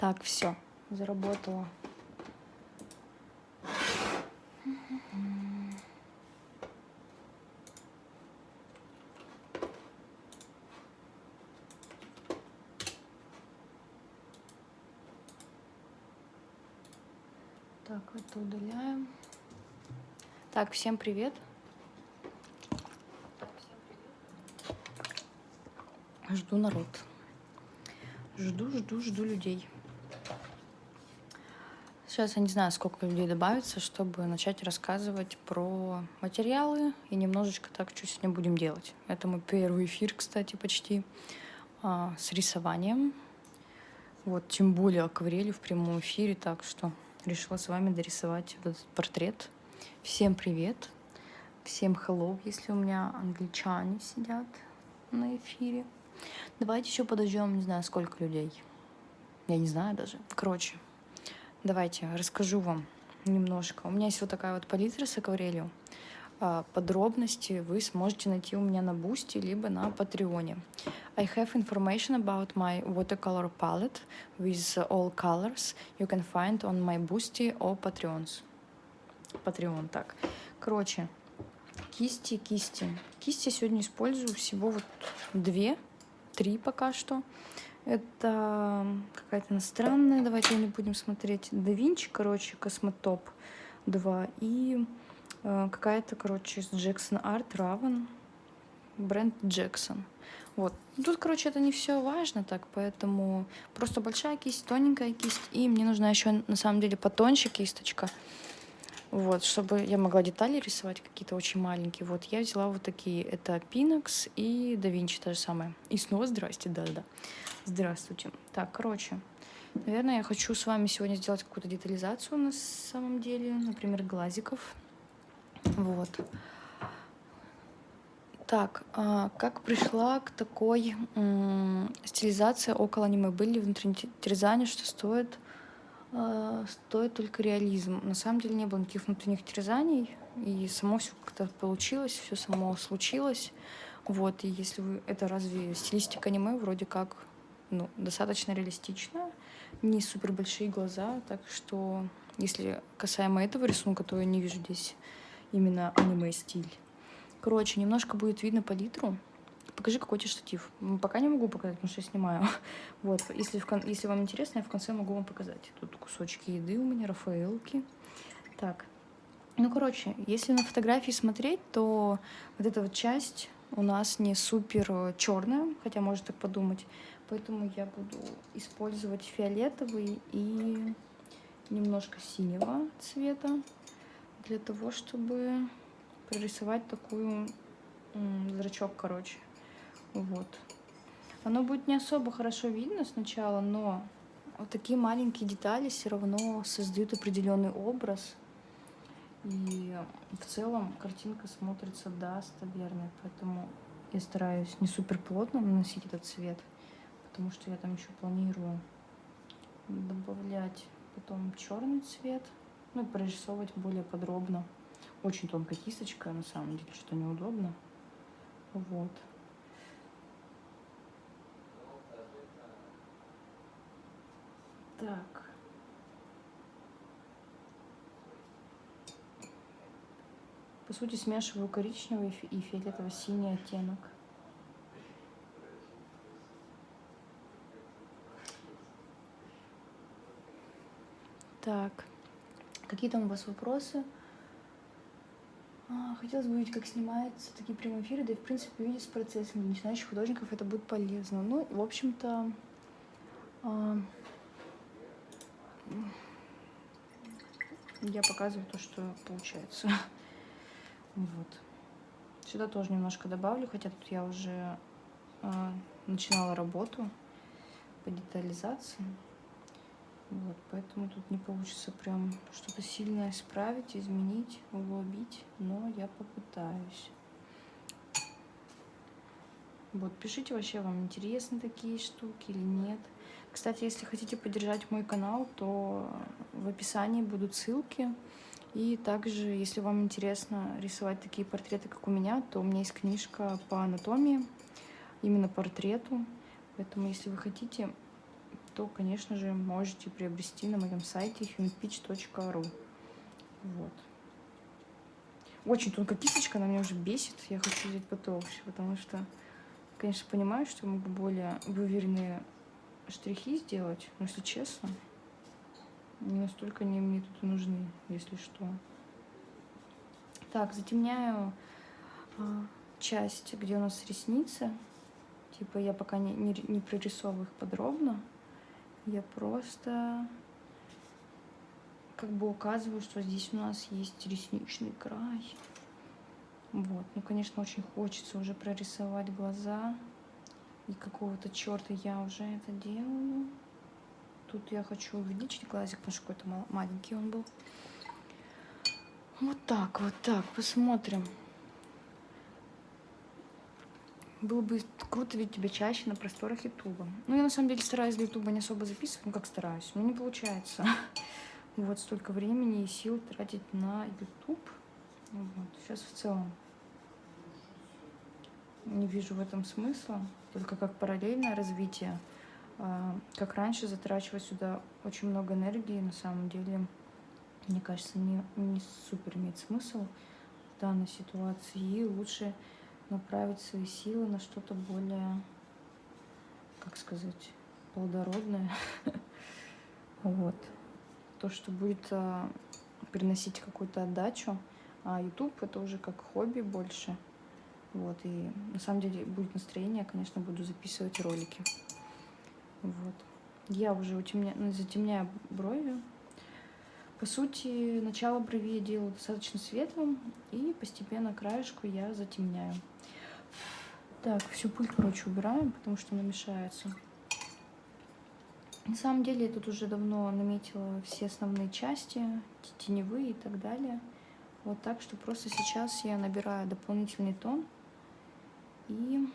Так, все, заработала. Так, это удаляем. Так, всем привет. Жду народ. Жду людей. Сейчас я не знаю, сколько людей добавится, чтобы начать рассказывать про материалы. И немножечко так, что сегодня будем делать. Это мой первый эфир, кстати, почти с рисованием. Вот, тем более акварелью в прямом эфире, так что решила с вами дорисовать вот этот портрет. Всем привет, всем hello, если у меня англичане сидят на эфире. Давайте еще подождем, не знаю, сколько людей. Я не знаю даже. Короче, давайте расскажу вам немножко. У меня есть вот такая вот палитра с акварелью. Подробности вы сможете найти у меня на Boosty либо на Патреоне. I have information about my watercolor palette with all colors you can find on my Boosty or Patreons. Patreon, так. Короче, кисти. Кисти я сегодня использую всего вот 2-3 пока что. Это какая-то иностранная, давайте не будем смотреть. Da Vinci, короче, Космотоп 2 и какая-то, короче, с Jackson Art Raven, бренд Jackson. Вот. Тут, короче, это не все важно так, поэтому просто большая кисть, тоненькая кисть, и мне нужна еще на самом деле потоньше кисточка. Вот, чтобы я могла детали рисовать какие-то очень маленькие. Вот, я взяла вот такие. Это Pinax и Da Vinci та же самая. И снова здрасте, да-да-да. Здравствуйте. Так, короче, наверное, я хочу с вами сегодня сделать какую-то детализацию на самом деле. Например, глазиков. Вот. Так, как пришла к такой стилизации около аниме? Были внутренние терзания, что стоит только реализм. На самом деле не было никаких внутренних терзаний, и само все как-то получилось, все само случилось. Вот, и если вы... Это разве стилистика аниме вроде как, ну, достаточно реалистичная, не супер большие глаза, так что если касаемо этого рисунка, то я не вижу здесь именно аниме-стиль. Короче, немножко будет видно палитру. Покажи, какой у тебя штатив. Пока не могу показать, потому что я снимаю. Вот, если вам интересно, я в конце могу вам показать. Тут кусочки еды у меня, Рафаэлки. Так, ну, короче, если на фотографии смотреть, то вот эта вот часть у нас не супер черная, хотя можно так подумать. Поэтому я буду использовать фиолетовый и немножко синего цвета для того, чтобы прорисовать такую зрачок, короче. Вот. Оно будет не особо хорошо видно сначала, но вот такие маленькие детали все равно создают определенный образ. И в целом картинка смотрится достоверной. Поэтому я стараюсь не супер плотно наносить этот цвет, потому что я там еще планирую добавлять потом черный цвет, ну и прорисовывать более подробно. Очень тонкая кисточка, на самом деле, что неудобно. Вот. Так. По сути, смешиваю коричневый и фиолетово-синий оттенок. Так. Какие там у вас вопросы? Хотелось бы увидеть, как снимаются такие прямые эфиры, да и, в принципе, видеть процесс для начинающих художников, это будет полезно. Ну, в общем-то, я показываю то, что получается. Вот. Сюда тоже немножко добавлю, хотя тут я уже начинала работу по детализации. Вот, поэтому тут не получится прям что-то сильно исправить, изменить, углубить, но я попытаюсь. Вот, пишите вообще, вам интересны такие штуки или нет. Кстати, если хотите поддержать мой канал, то в описании будут ссылки. И также, если вам интересно рисовать такие портреты, как у меня, то у меня есть книжка по анатомии, именно портрету. Поэтому, если вы хотите, то, конечно же, можете приобрести на моем сайте humanpeach.ru. Вот. Очень тонкая кисточка, она меня уже бесит. Я хочу взять потолще, потому что, конечно, понимаю, что я могу более выверенные штрихи сделать, но, если честно, не настолько они мне тут и нужны, если что. Так, затемняю часть, где у нас ресницы. Типа я пока не прорисовываю их подробно. Я просто как бы указываю, что здесь у нас есть ресничный край. Вот. Ну, конечно, очень хочется уже прорисовать глаза. И какого-то черта я уже это делаю. Тут я хочу увеличить глазик, потому что какой-то маленький он был. Вот так, посмотрим. Было бы круто видеть тебя чаще на просторах Ютуба. Ну, я на самом деле стараюсь для Ютуба не особо записывать, ну как стараюсь, но не получается. Вот столько времени и сил тратить на Ютуб. Вот. Сейчас в целом не вижу в этом смысла, только как параллельное развитие. Как раньше затрачивать сюда очень много энергии, на самом деле, мне кажется, не супер имеет смысл в данной ситуации. И лучше направить свои силы на что-то более, как сказать, плодородное. Вот. То, что будет приносить какую-то отдачу. А YouTube это уже как хобби больше. Вот. И на самом деле будет настроение, я, конечно, буду записывать ролики. Вот. Я уже затемняю брови. По сути, начало брови я делаю достаточно светлым, и постепенно краешку я затемняю. Так, всю пыль, короче, убираем, потому что она мешается. На самом деле я тут уже давно наметила все основные части, теневые и так далее. Вот так, что просто сейчас я набираю дополнительный тон и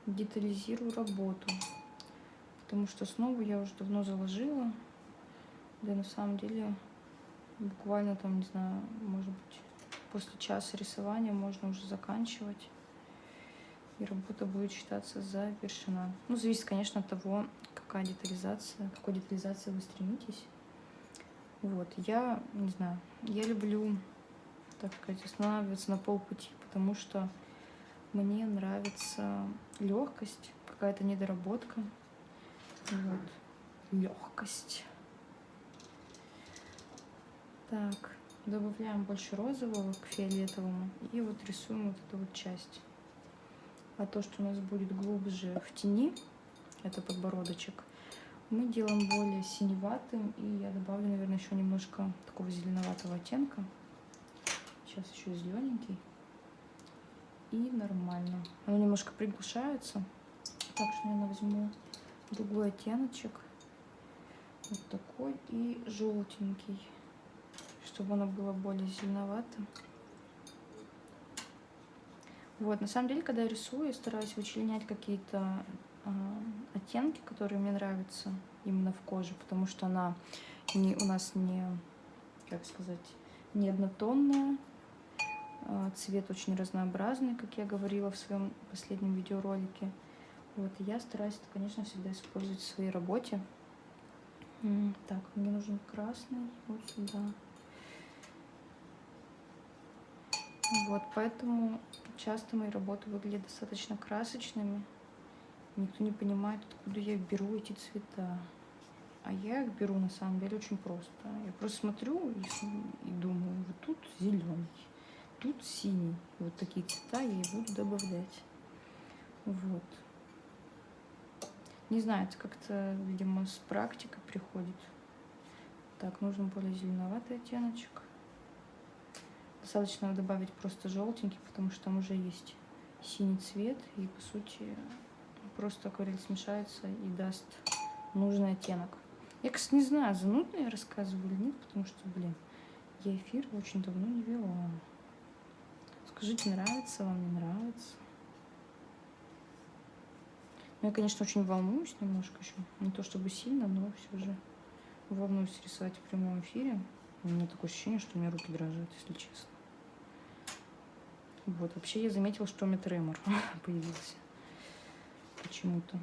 детализирую работу. Потому что основу я уже давно заложила. Да и на самом деле буквально там, не знаю, может быть, после часа рисования можно уже заканчивать. И работа будет считаться завершена. Ну, зависит, конечно, от того, какой детализации вы стремитесь. Вот, я, не знаю, я люблю, так сказать, останавливаться на полпути, потому что мне нравится легкость, какая-то недоработка. Вот, легкость. Так, добавляем больше розового к фиолетовому и вот рисуем вот эту вот часть. А то, что у нас будет глубже в тени, это подбородочек, мы делаем более синеватым. И я добавлю, наверное, еще немножко такого зеленоватого оттенка. Сейчас еще зелененький. И нормально. Оно немножко приглушается. Так что, наверное, возьму другой оттеночек. Вот такой. И желтенький, чтобы оно было более зеленоватым. Вот, на самом деле, когда я рисую, я стараюсь вычленять какие-то оттенки, которые мне нравятся именно в коже, потому что она у нас не, как сказать, не однотонная, цвет очень разнообразный, как я говорила в своем последнем видеоролике. Вот, и я стараюсь это, конечно, всегда использовать в своей работе. Так, мне нужен красный вот сюда. Вот, поэтому часто мои работы выглядят достаточно красочными. Никто не понимает, откуда я беру эти цвета. А я их беру, на самом деле, очень просто. Я просто смотрю и думаю, вот тут зеленый, тут синий. Вот такие цвета я и буду добавлять. Вот. Не знаю, это как-то, видимо, с практикой приходит. Так, нужен более зеленоватый оттеночек. Достаточно добавить просто желтенький, потому что там уже есть синий цвет. И, по сути, просто акварель смешается и даст нужный оттенок. Я, кстати, не знаю, занудно я рассказываю или нет, потому что, блин, я эфир очень давно не вела. Скажите, нравится вам, не нравится? Ну, я, конечно, очень волнуюсь немножко еще. Не то чтобы сильно, но все же волнуюсь рисовать в прямом эфире. У меня такое ощущение, что у меня руки дрожат, если честно. Вот, вообще я заметила, что у меня тремор появился почему-то.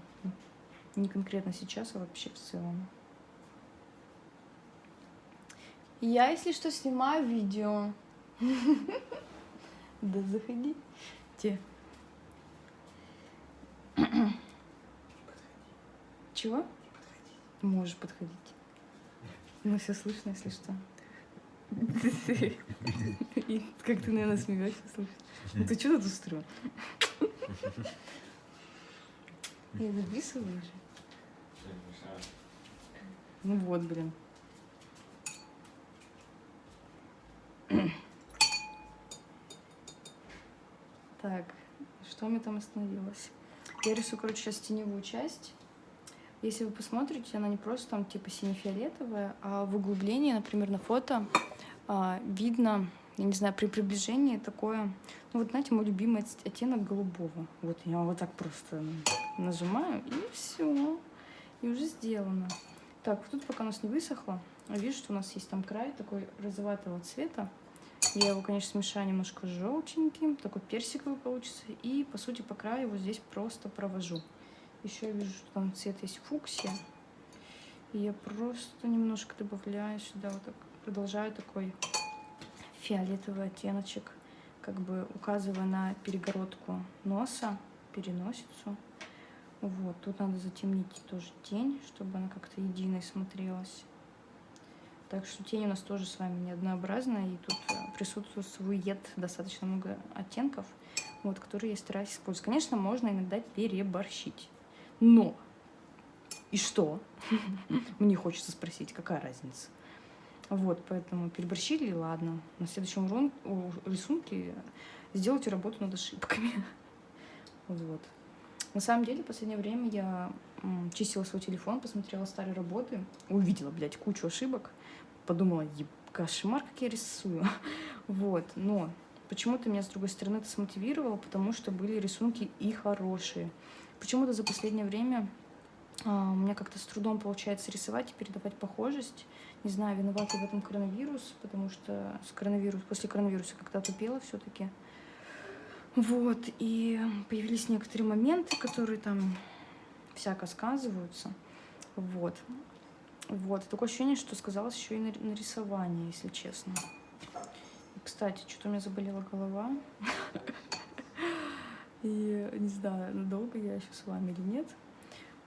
Не конкретно сейчас, а вообще в целом. Я, если что, снимаю видео. Да заходите. Чего? Можешь подходить. Ну, все слышно, если что. И как ты, наверное, смеешься, слышишь. Ну ты что тут устроил? Я записываю уже. Ну вот, блин. Так, что мне там остановилось? Я рисую, короче, сейчас теневую часть. Если вы посмотрите, она не просто там типа сине-фиолетовая, а в углублении, например, на фото видно, я не знаю, при приближении такое, ну вот знаете, мой любимый оттенок голубого. Вот я вот так просто нажимаю, и все, и уже сделано. Так, вот тут пока у нас не высохло, вижу, что у нас есть там край такой розоватого цвета. Я его, конечно, смешаю немножко с желтеньким, такой персиковый получится, и по сути по краю вот здесь просто провожу. Еще я вижу, что там цвет есть фуксия. И я просто немножко добавляю сюда, вот так, продолжаю такой фиолетовый оттеночек, как бы указывая на перегородку носа, переносицу. Вот, тут надо затемнить тоже тень, чтобы она как-то единой смотрелась. Так что тень у нас тоже с вами не однообразная, и тут присутствует достаточно много оттенков, вот, которые я стараюсь использовать. Конечно, можно иногда переборщить, но и что? Мне хочется спросить, какая разница? Вот, поэтому переборщили, ладно. На следующем рисунке сделайте работу над ошибками. Вот. На самом деле, в последнее время я чистила свой телефон, посмотрела старые работы, увидела, блядь, кучу ошибок, подумала, кошмар, как я рисую. Вот, но почему-то меня, с другой стороны, это смотивировало, потому что были рисунки и хорошие. Почему-то за последнее время у меня как-то с трудом получается рисовать и передавать похожесть. Не знаю, виноват ли в этом коронавирус, потому что после коронавируса как-то отупела все-таки. Вот, и появились некоторые моменты, которые там всяко сказываются. Вот. Вот. Такое ощущение, что сказалось еще и на рисовании, если честно. И, кстати, что-то у меня заболела голова. И не знаю, долго я еще с вами или нет.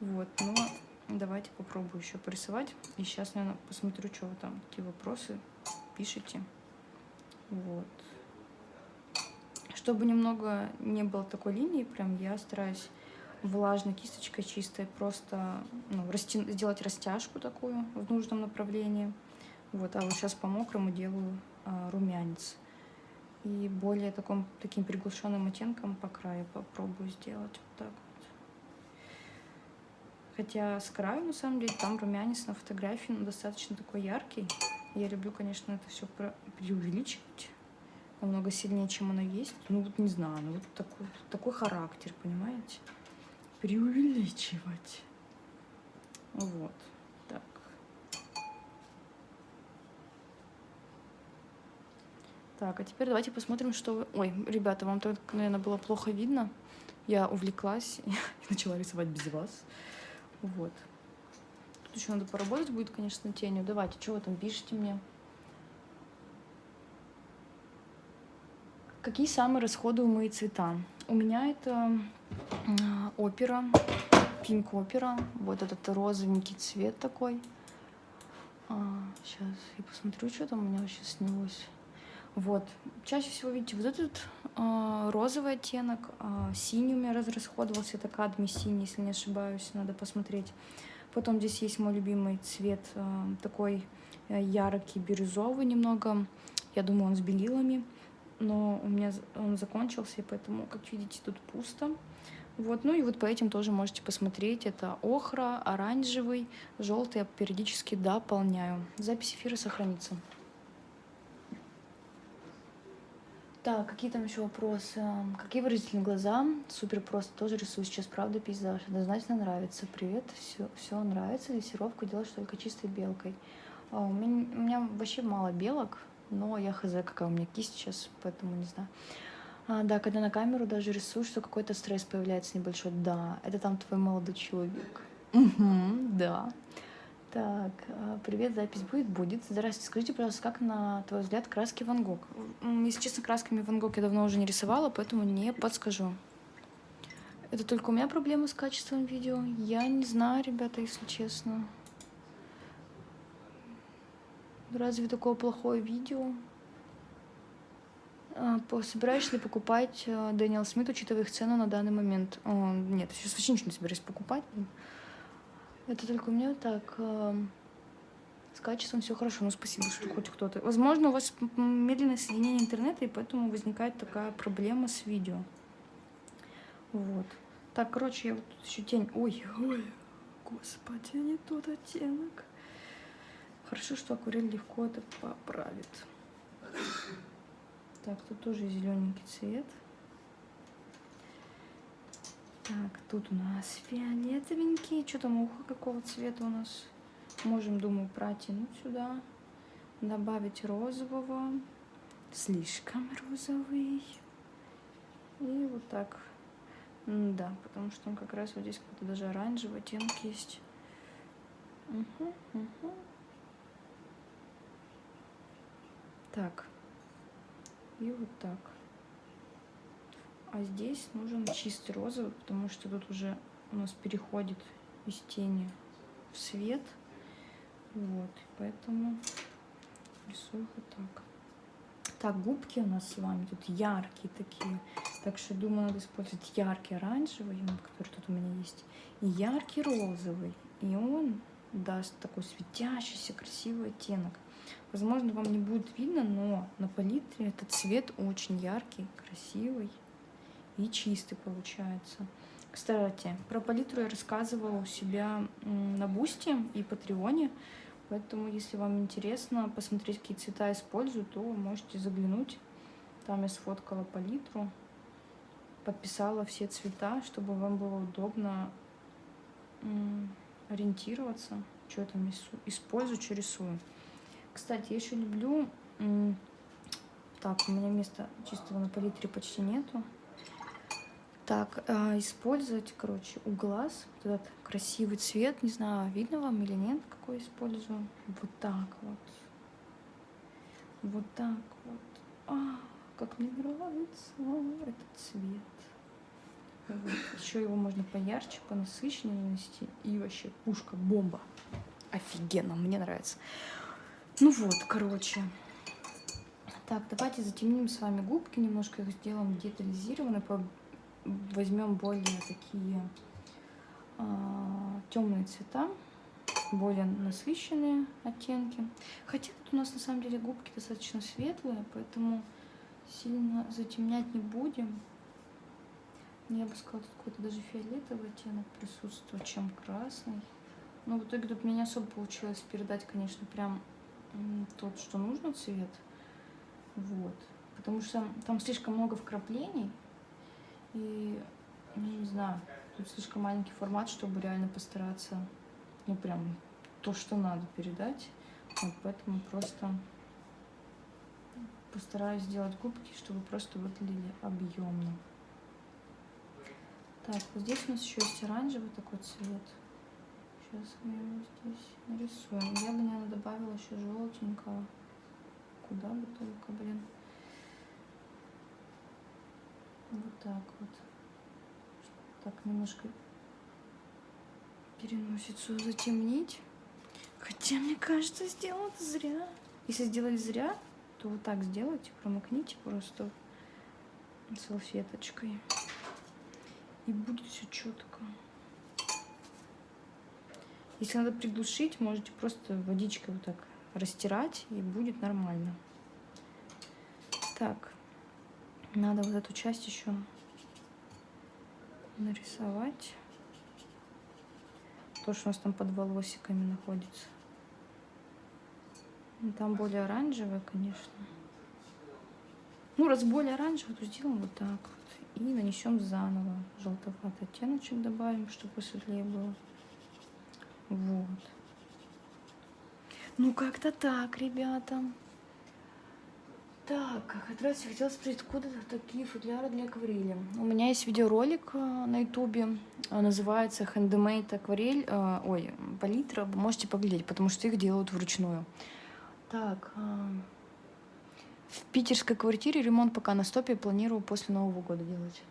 Вот, но давайте попробую еще порисовать. И сейчас, наверное, посмотрю, что вы там, какие вопросы пишите. Вот. Чтобы немного не было такой линии, прям я стараюсь влажной кисточкой чистой просто сделать растяжку такую в нужном направлении. Вот, а вот сейчас по мокрому делаю румянец. И более таким приглушенным оттенком по краю попробую сделать вот так вот. Хотя с краю, на самом деле, там румянец на фотографии достаточно такой яркий. Я люблю, конечно, это все преувеличивать намного сильнее, чем оно есть. Ну вот не знаю, ну вот такой характер, понимаете? Преувеличивать. Вот. Так. Так, а теперь давайте посмотрим, что вы... Ой, ребята, вам только, наверное, было плохо видно. Я увлеклась и начала рисовать без вас. Вот. Тут еще надо поработать будет, конечно, тенью. Давайте, что вы там пишете мне? Какие самые расходуемые цвета? У меня это опера, пинк опера. Вот этот розовенький цвет такой. Сейчас я посмотрю, что там у меня вообще снялось. Вот. Чаще всего, видите, вот этот розовый оттенок, синий у меня расходовался, это кадмий синий, если не ошибаюсь, надо посмотреть. Потом здесь есть мой любимый цвет, такой яркий, бирюзовый немного. Я думаю, он с белилами, но у меня он закончился, и поэтому, как видите, тут пусто. Вот, ну и вот по этим тоже можете посмотреть. Это охра, оранжевый, желтый я периодически дополняю. Запись эфира сохранится. Так, какие там еще вопросы? Какие выразительные глаза? Супер просто, тоже рисую сейчас, правда, пейзаж. Однозначно нравится. Привет, все нравится. Дрессировку делаешь только чистой белкой. У меня вообще мало белок, но я хз, какая у меня кисть сейчас, поэтому не знаю. Да, когда на камеру даже рисуешь, что какой-то стресс появляется небольшой. Да, это там твой молодой человек. Мгм, да. Так, привет, запись будет? Будет. Здравствуйте, скажите, пожалуйста, как, на твой взгляд, краски Ван Гог? Если честно, красками Ван Гог я давно уже не рисовала, поэтому не подскажу. Это только у меня проблемы с качеством видео? Я не знаю, ребята, если честно. Разве такое плохое видео? Собираешься ли покупать Дэниел Смит, учитывая их цену на данный момент? Нет, сейчас вообще ничего не собираюсь покупать. Это только у меня так. С качеством все хорошо, ну спасибо, что хоть кто-то. Возможно, у вас медленное соединение интернета, и поэтому возникает такая проблема с видео. Вот. Так, короче, я вот тут еще тень. Ой, господи, не тот оттенок. Хорошо, что акварель легко это поправит. Так, тут тоже зелененький цвет. Так, тут у нас фиолетовенький. Что там, ухо какого цвета у нас? Можем, думаю, протянуть сюда. Добавить розового. Слишком розовый. И вот так. Да, потому что он как раз вот здесь какой-то даже оранжевый оттенок есть. Угу, угу. Так. И вот так. А здесь нужен чистый розовый, потому что тут уже у нас переходит из тени в свет. Вот, поэтому рисую вот так. Так, губки у нас с вами тут яркие такие. Так что, думаю, надо использовать яркий оранжевый, который тут у меня есть, и яркий розовый. И он даст такой светящийся, красивый оттенок. Возможно, вам не будет видно, но на палитре этот цвет очень яркий, красивый и чистый получается. Кстати, про палитру я рассказывала у себя на Бусти и Патреоне. Поэтому, если вам интересно посмотреть, какие цвета использую, то можете заглянуть. Там я сфоткала палитру, подписала все цвета, чтобы вам было удобно ориентироваться, что я там использую, что рисую. Кстати, я еще люблю... Так, у меня места чистого на палитре почти нету. Так, использовать, короче, у глаз вот этот красивый цвет. Не знаю, видно вам или нет, какой использую. Вот так вот. Вот так вот. Как мне нравится этот цвет. Вот. Еще его можно поярче, понасыщеннее нанести. И вообще пушка, бомба. Офигенно, мне нравится. Ну вот, короче. Так, давайте затемним с вами губки, немножко их сделаем детализированно. Возьмем более такие темные цвета, более насыщенные оттенки. Хотя тут у нас на самом деле губки достаточно светлые, поэтому сильно затемнять не будем. Я бы сказала, тут какой-то даже фиолетовый оттенок присутствует, чем красный. Но в итоге тут мне не особо получилось передать, конечно, прям тот, что нужно цвет. Вот. Потому что там слишком много вкраплений. И, я не знаю, тут слишком маленький формат, чтобы реально постараться, ну, прям то, что надо передать. Вот поэтому просто постараюсь сделать губки, чтобы просто выглядели объемно. Так, вот здесь у нас еще есть оранжевый такой цвет. Сейчас мы его здесь нарисуем. Я бы, наверное, добавила еще желтенького. Куда бы только, блин. Вот так вот. Так, немножко переносицу затемнить. Хотя, мне кажется, сделала зря. Если сделали зря, то вот так сделайте, промокните просто салфеточкой. И будет все четко. Если надо приглушить, можете просто водичкой вот так растирать, и будет нормально. Так, надо вот эту часть еще нарисовать. То, что у нас там под волосиками находится. Там более оранжевое, конечно. Ну, раз более оранжевый, то сделаем вот так вот. И нанесем заново. Желтоватый оттеночек добавим, чтобы посветлее было. Вот. Ну, как-то так, ребята. Так, как раз я хотела спросить, откуда такие футляры для акварели? У меня есть видеоролик на ютубе, называется Handmade акварель, ой, палитра, вы можете поглядеть, потому что их делают вручную. Так, в питерской квартире ремонт пока на стопе, планирую после Нового года делать.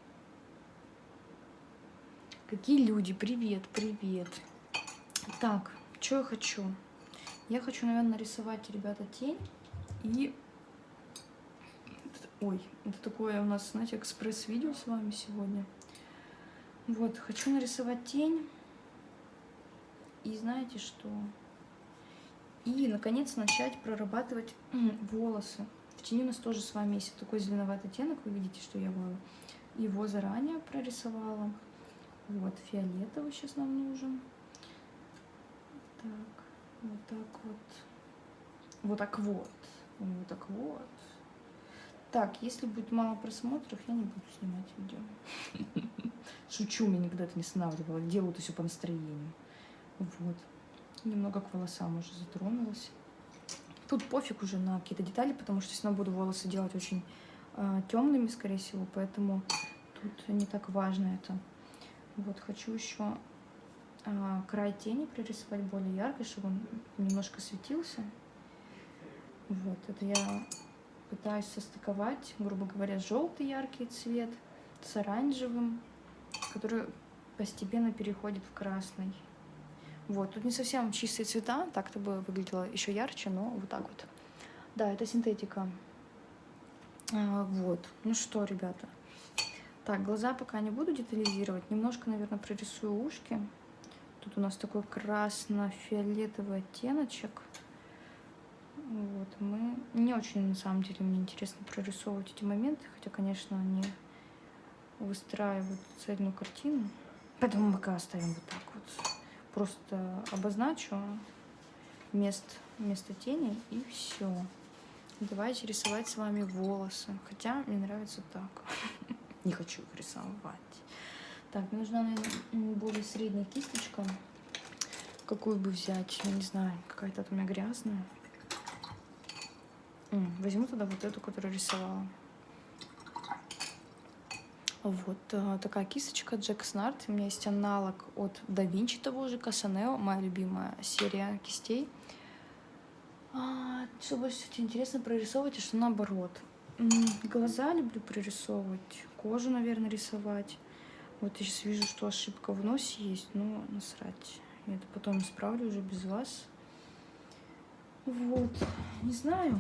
Какие люди, привет, привет. Так, что я хочу? Я хочу, наверное, нарисовать, ребята, тень и... Ой, это такое у нас, знаете, экспресс-видео с вами сегодня. Вот, хочу нарисовать тень. И знаете что? И, наконец, начать прорабатывать волосы. В тени у нас тоже с вами есть такой зеленоватый оттенок. Вы видите, что я его заранее прорисовала. Вот, фиолетовый сейчас нам нужен. Так, вот так вот. Вот так вот. Вот так вот. Так, если будет мало просмотров, я не буду снимать видео. Шучу, меня никогда это не останавливало. Делаю это все по настроению. Вот. Немного к волосам уже затронулась. Тут пофиг уже на какие-то детали, потому что все равно буду волосы делать очень темными, скорее всего, поэтому тут не так важно это. Вот, хочу еще край тени прорисовать более ярко, чтобы он немножко светился. Вот, это я пытаюсь состыковать, грубо говоря, желтый яркий цвет с оранжевым, который постепенно переходит в красный. Вот, тут не совсем чистые цвета, так-то бы выглядело еще ярче, но вот так вот. Да, это синтетика. Вот, ну что, ребята. Так, глаза пока не буду детализировать, немножко, наверное, прорисую ушки. Тут у нас такой красно-фиолетовый оттеночек. Вот, не очень, на самом деле, мне интересно прорисовывать эти моменты, хотя, конечно, они выстраивают цельную картину. Поэтому пока оставим вот так вот. Просто обозначу место тени и все. Давайте рисовать с вами волосы. Хотя мне нравится так. Не хочу их рисовать. Так, мне нужна, наверное, более средняя кисточка. Какую бы взять? Я не знаю, какая-то у меня грязная. Возьму тогда вот эту, которую рисовала. Вот такая кисточка Jack Snart. У меня есть аналог от Da Vinci того же, Casaneo, моя любимая серия кистей. Что больше всего интересно прорисовывать, и что наоборот. Глаза люблю прорисовывать, кожу, наверное, рисовать. Вот я сейчас вижу, что ошибка в носе есть, но насрать. Я это потом исправлю уже без вас. Вот, не знаю.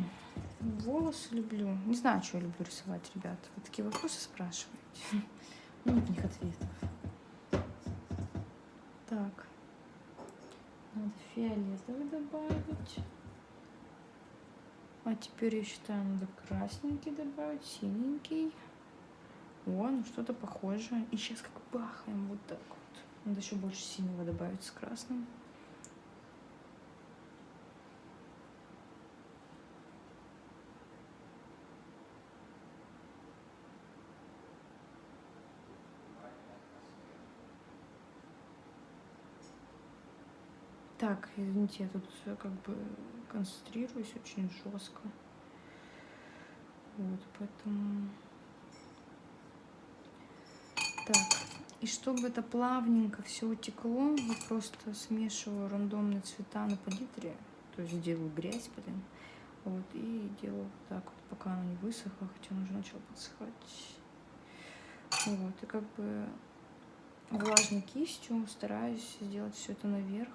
Волосы люблю. Не знаю, что я люблю рисовать, ребят. Вы такие вопросы спрашиваете. Нет на них ответов. Так. Надо фиолетовый добавить. А теперь, я считаю, надо красненький добавить, синенький. О, ну что-то похожее. И сейчас как бахаем вот так вот. Надо еще больше синего добавить с красным. Так, извините, я тут как бы концентрируюсь очень жестко. Вот, поэтому... Так, и чтобы это плавненько все утекло, я просто смешиваю рандомные цвета на палитре. То есть делаю грязь, блин. Вот, и делаю вот так вот, пока оно не высохло, хотя оно уже начало подсыхать. Вот, и как бы влажной кистью стараюсь сделать все это наверх.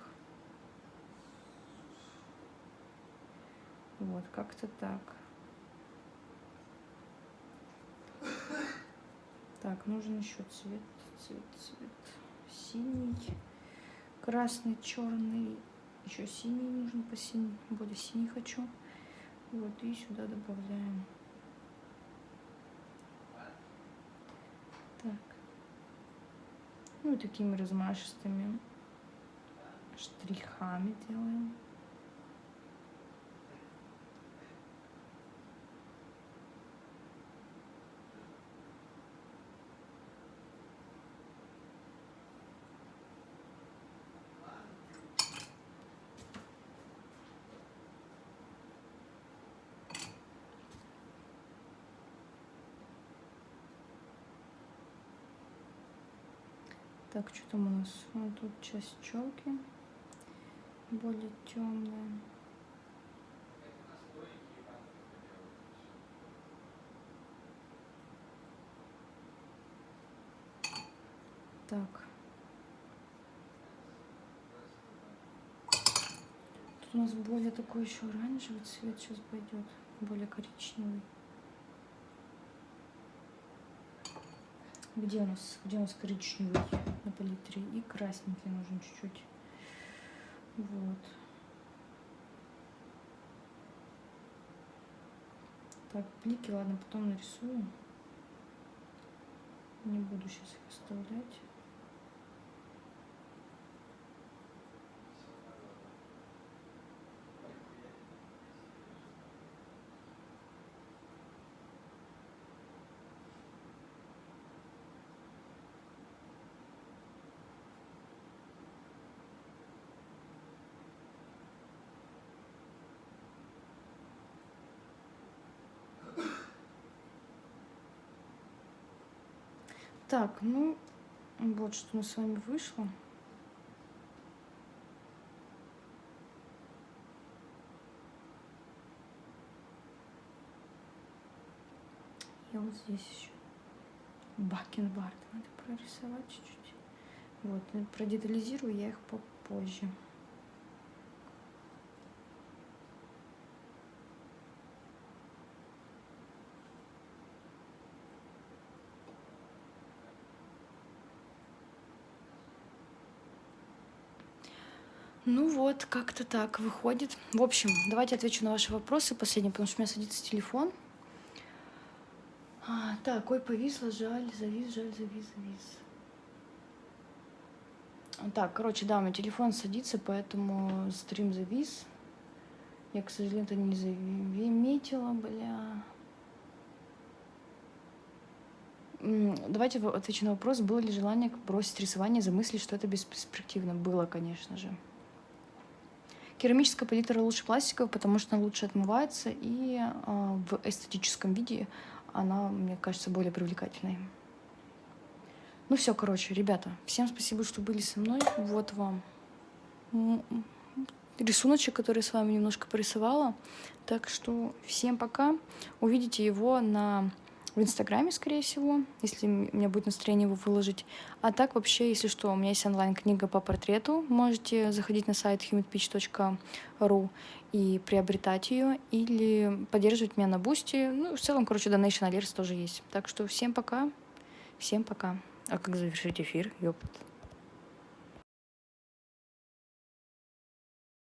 Вот, как-то так. Так, нужен еще цвет. Синий, красный, черный. Еще синий нужен, более синий хочу. Вот, и сюда добавляем. Так. Ну и такими размашистыми штрихами делаем. Так, что там у нас? Вот тут часть челки более темная. Так. Тут у нас более такой еще оранжевый цвет сейчас пойдет, более коричневый. Где у нас коричневый на палитре? И красненький нужен чуть-чуть. Вот. Так, блики, ладно, потом нарисую. Не буду сейчас их оставлять. Так, ну, вот что у нас с вами вышло. И вот здесь еще бакенбард надо прорисовать чуть-чуть. Вот, продетализирую я их попозже. Ну вот, как-то так выходит. В общем, давайте отвечу на ваши вопросы последние, потому что у меня садится телефон. Так, ой, повисла, жаль, завис. Так, короче, да, у меня телефон садится, поэтому стрим завис. Я, к сожалению, это не заметила, бля. Давайте отвечу на вопрос, было ли желание бросить рисование за мысли, что это бесперспективно. Было, конечно же. Керамическая палитра лучше пластиковой, потому что она лучше отмывается, и в эстетическом виде она, мне кажется, более привлекательной. Ну все, короче, ребята, всем спасибо, что были со мной. Вот вам рисуночек, который с вами немножко порисовала. Так что всем пока. Увидите его в Инстаграме, скорее всего, если у меня будет настроение его выложить. А так вообще, если что, у меня есть онлайн-книга по портрету. Можете заходить на сайт humidpitch.ru и приобретать ее, или поддерживать меня на Бусти. Ну, в целом, короче, Donation Alerts тоже есть. Так что всем пока. Всем пока. А как завершить эфир? Ёпт.